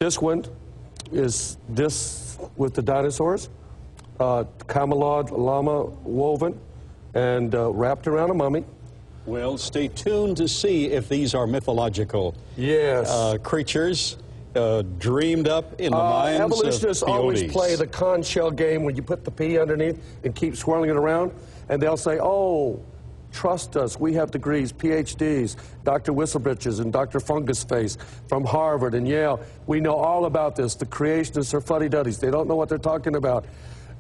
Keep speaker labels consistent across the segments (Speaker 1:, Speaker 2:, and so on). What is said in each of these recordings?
Speaker 1: This one is this with the dinosaurs, camelid llama woven and wrapped around a mummy.
Speaker 2: Well, stay tuned to see if these are mythological creatures dreamed up in the minds of
Speaker 1: evolutionists always play the conch shell game when you put the pea underneath and keep swirling it around, and they'll say, oh, trust us, we have degrees, PhDs, Dr. Whistlebritches and Dr. Fungusface from Harvard and Yale. We know all about this. The creationists are fuddy-duddies. They don't know what they're talking about.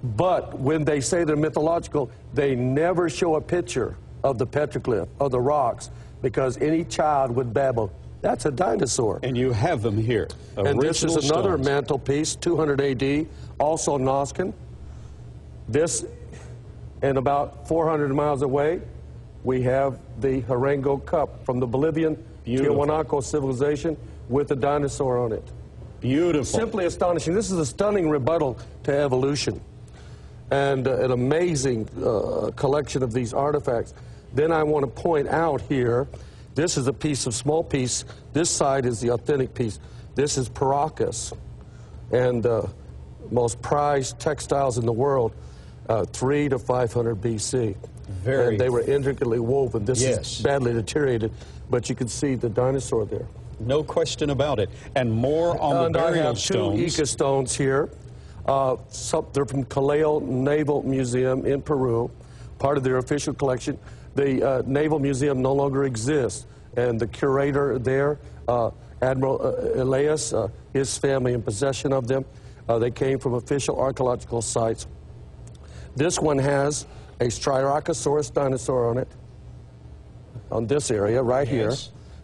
Speaker 1: But when they say they're mythological, they never show a picture of the petroglyph, of the rocks, because any child would babble, that's a dinosaur.
Speaker 2: And you have them here.
Speaker 1: And this is another mantelpiece, 200 AD, also Nazcan. This, and about 400 miles away, we have the Harango Cup from the Bolivian Tiahuanaco civilization with a dinosaur on it.
Speaker 2: Beautiful.
Speaker 1: Simply astonishing. This is a stunning rebuttal to evolution and an amazing collection of these artifacts. Then I want to point out here, this is a piece of small piece. This side is the authentic piece. This is Paracas, and most prized textiles in the world, 300 to 500 BC. And they were intricately woven. This is badly deteriorated, but you can see the dinosaur there.
Speaker 2: No question about it. And more on the burial stones.
Speaker 1: I have 2 Ica stones here. They're from Callao Naval Museum in Peru, part of their official collection. The Naval Museum no longer exists, and the curator there, Admiral Elias, his family in possession of them. They came from official archaeological sites. This one has a Styracosaurus dinosaur on it, on this area right here,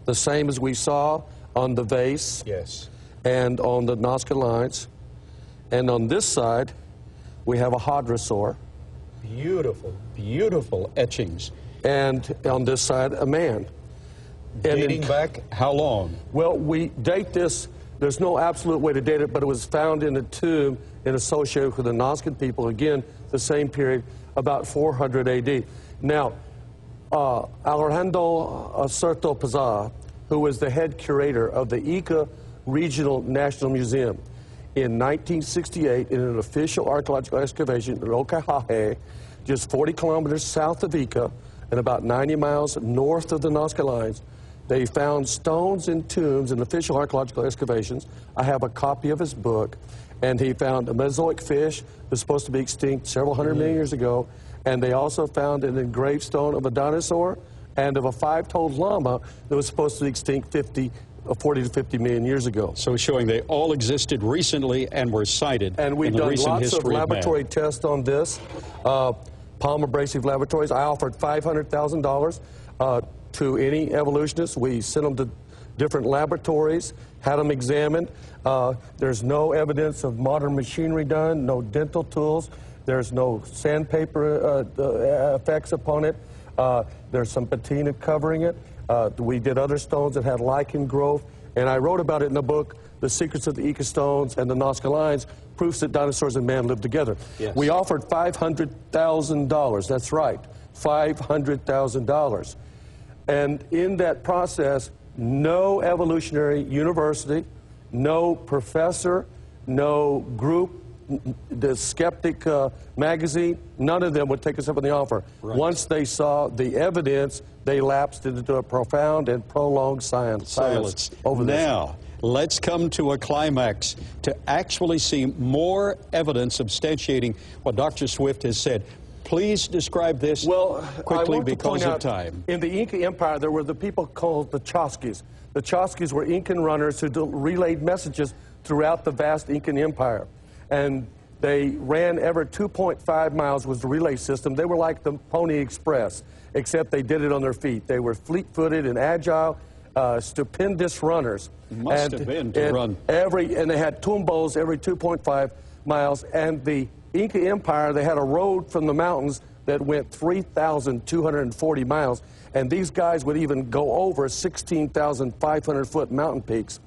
Speaker 1: the same as we saw on the vase and on the Nazca lines. And on this side, we have a hadrosaur.
Speaker 2: Beautiful, beautiful etchings.
Speaker 1: And on this side, a man.
Speaker 2: Dating back how long?
Speaker 1: Well, we date this, there's no absolute way to date it, but it was found in a tomb and associated with the Nazcan people, again, the same period, about 400 AD. Now, Alejandro Certo Pazá, who was the head curator of the Ica Regional National Museum, in 1968, in an official archaeological excavation in Ocajaje, just 40 kilometers south of Ica, and about 90 miles north of the Nazca lines, they found stones and tombs in official archaeological excavations. I have a copy of his book, and he found a Mesozoic fish that was supposed to be extinct several hundred million years ago, and they also found an engraved stone of a dinosaur and of a 5-toed llama that was supposed to be extinct 40 to 50 million years ago.
Speaker 2: So showing they all existed recently and were cited
Speaker 1: and we've done lots of laboratory tests on this. Palm Abrasive Laboratories, I offered $500,000 to any evolutionist. We sent them to different laboratories, had them examined. There's no evidence of modern machinery done, no dental tools. There's no sandpaper effects upon it. There's some patina covering it. We did other stones that had lichen growth, and I wrote about it in the book, The Secrets of the Ica Stones and the Nazca Lines, Proofs that Dinosaurs and Man Lived Together. We offered $500,000, that's right, $500,000. And in that process, no evolutionary university, no professor, no group, the Skeptic magazine, none of them would take us up on the offer. Once they saw the evidence, they lapsed into a profound and prolonged silence over this.
Speaker 2: Now, let's come to a climax to actually see more evidence substantiating what Dr. Swift has said. Please describe this quickly because of time.
Speaker 1: In the Inca Empire, there were the people called the Chasquis. The Chasquis were Incan runners who relayed messages throughout the vast Incan Empire. And they ran every 2.5 miles was the relay system. They were like the Pony Express, except they did it on their feet. They were fleet-footed and agile, stupendous runners.
Speaker 2: Must have been to run.
Speaker 1: And they had tumbos every 2.5 miles. And the Inca Empire, they had a road from the mountains that went 3,240 miles. And these guys would even go over 16,500-foot mountain peaks.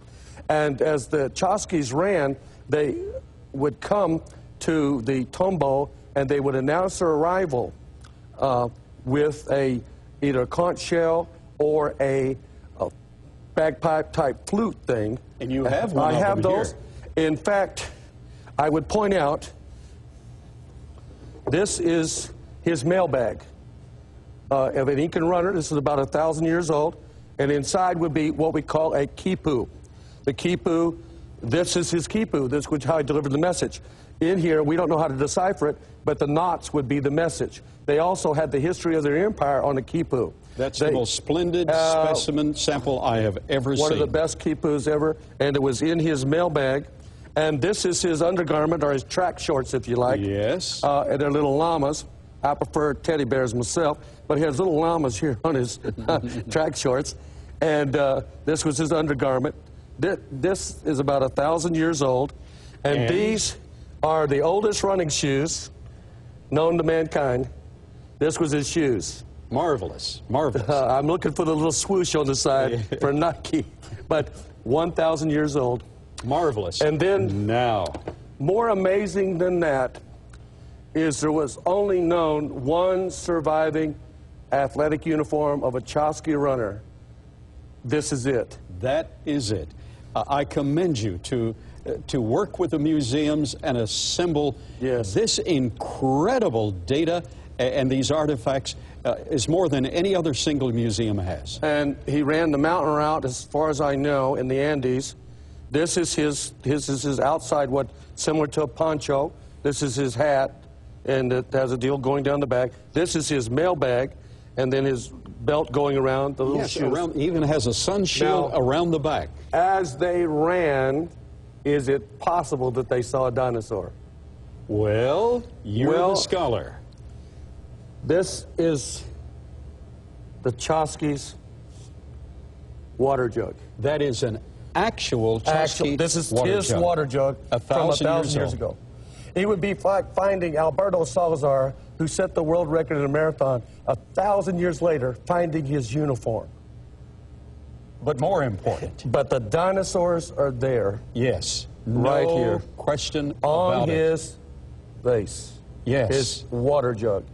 Speaker 1: And as the Chasquis ran, they would come to the tombo and they would announce their arrival with either a conch shell or a bagpipe-type flute thing.
Speaker 2: And you have one
Speaker 1: I
Speaker 2: of
Speaker 1: have
Speaker 2: them
Speaker 1: those.
Speaker 2: Here.
Speaker 1: In fact, I would point out, this is his mailbag of an Incan runner. This is about 1,000 years old. And inside would be what we call a quipu. The quipu, this is his quipu. This is how he delivered the message. In here, we don't know how to decipher it, but the knots would be the message. They also had the history of their empire on the quipu.
Speaker 2: That's the most splendid specimen sample I have ever seen.
Speaker 1: One of the best quipus ever, and it was in his mailbag. And this is his undergarment, or his track shorts, if you like.
Speaker 2: Yes.
Speaker 1: And they're little llamas. I prefer teddy bears myself, but he has little llamas here on his track shorts. And this was his undergarment. This is about 1,000 years old. And these are the oldest running shoes known to mankind. This was his shoes.
Speaker 2: Marvelous, marvelous.
Speaker 1: I'm looking for the little swoosh on the side for Nike, but 1,000 years old.
Speaker 2: Marvelous.
Speaker 1: And then,
Speaker 2: now,
Speaker 1: more amazing than that is there was only known one surviving athletic uniform of a Chosky runner. This is it.
Speaker 2: That is it. I commend you to work with the museums and assemble this incredible data and these artifacts is more than any other single museum has.
Speaker 1: And he ran the mountain route, as far as I know, in the Andes. This is his outside, what similar to a poncho. This is his hat, and it has a deal going down the back. This is his mailbag, and then his belt going around, the little shoes.
Speaker 2: He even has a sun shield around the back.
Speaker 1: As they ran, is it possible that they saw a dinosaur?
Speaker 2: Well, you're the scholar.
Speaker 1: This is the Chosky's water jug.
Speaker 2: That is an actual Chosky
Speaker 1: This is his water jug from 1,000 years ago. He would be finding Alberto Salazar, who set the world record in a marathon, 1,000 years later, finding his uniform.
Speaker 2: But more important.
Speaker 1: But the dinosaurs are there.
Speaker 2: Yes.
Speaker 1: Right here.
Speaker 2: No question
Speaker 1: on
Speaker 2: about
Speaker 1: his vase.
Speaker 2: Yes.
Speaker 1: His water jug.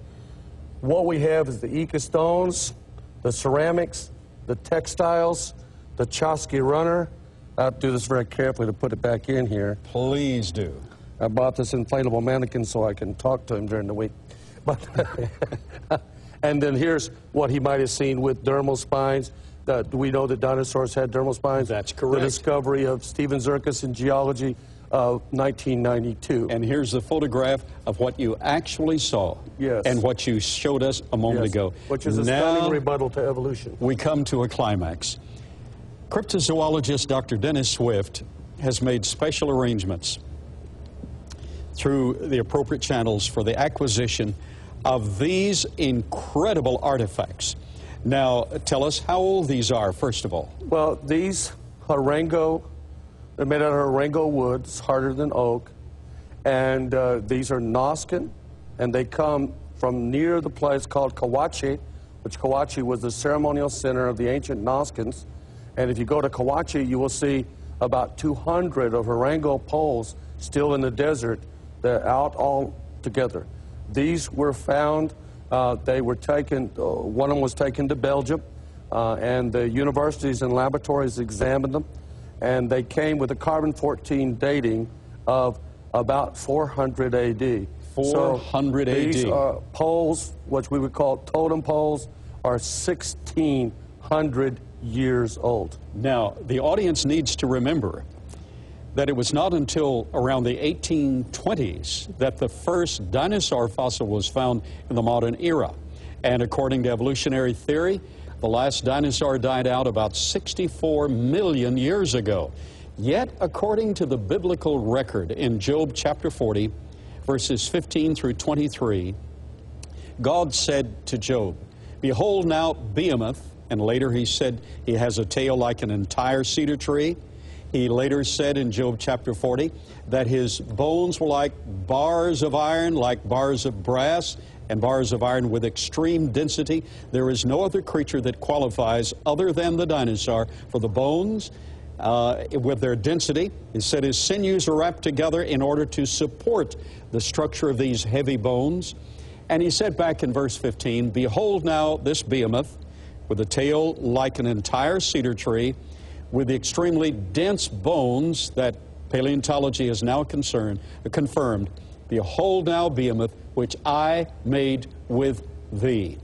Speaker 1: What we have is the Ica stones, the ceramics, the textiles, the Chosky runner. I'll do this very carefully to put it back in here.
Speaker 2: Please do.
Speaker 1: I bought this inflatable mannequin so I can talk to him during the week. But and then here's what he might have seen with dermal spines. We know that dinosaurs had dermal spines.
Speaker 2: That's correct.
Speaker 1: The discovery of Stephen Zirkus in geology of 1992.
Speaker 2: And here's the photograph of what you actually saw.
Speaker 1: Yes.
Speaker 2: And what you showed us a moment ago.
Speaker 1: Which is a stunning rebuttal to evolution.
Speaker 2: We come to a climax. Cryptozoologist Dr. Dennis Swift has made special arrangements through the appropriate channels for the acquisition of these incredible artifacts. Now, tell us how old these are, first of all.
Speaker 1: Well, these Harango, they're made out of Harango wood. It's harder than oak. And these are Noskin, and they come from near the place called Kawachi, which Kawachi was the ceremonial center of the ancient Noskins. And if you go to Kawachi, you will see about 200 of Harango poles still in the desert. They're out all together. These were found, they were taken, one of them was taken to Belgium, and the universities and laboratories examined them, and they came with a carbon-14 dating of about 400 AD.
Speaker 2: 400 AD.
Speaker 1: These poles, which we would call totem poles, are 1,600 years old.
Speaker 2: Now, the audience needs to remember that it was not until around the 1820s that the first dinosaur fossil was found in the modern era. And according to evolutionary theory, the last dinosaur died out about 64 million years ago. Yet, according to the biblical record in Job chapter 40, verses 15 through 23, God said to Job, "Behold now Behemoth," and later he said he has a tail like an entire cedar tree. He later said in Job chapter 40 that his bones were like bars of iron, like bars of brass, and bars of iron with extreme density. There is no other creature that qualifies other than the dinosaur for the bones with their density. He said his sinews are wrapped together in order to support the structure of these heavy bones. And he said back in verse 15, "Behold now this Behemoth, with a tail like an entire cedar tree, with the extremely dense bones that paleontology has now confirmed, behold now, behemoth, which I made with thee.